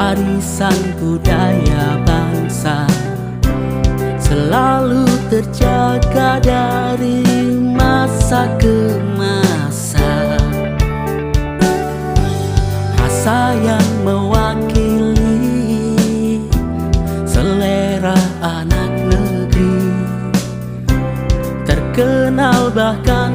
warisan budaya bangsa selalu terjaga dari masa ke masa. Rasa yang mewakili selera anak negeri, terkenal bahkan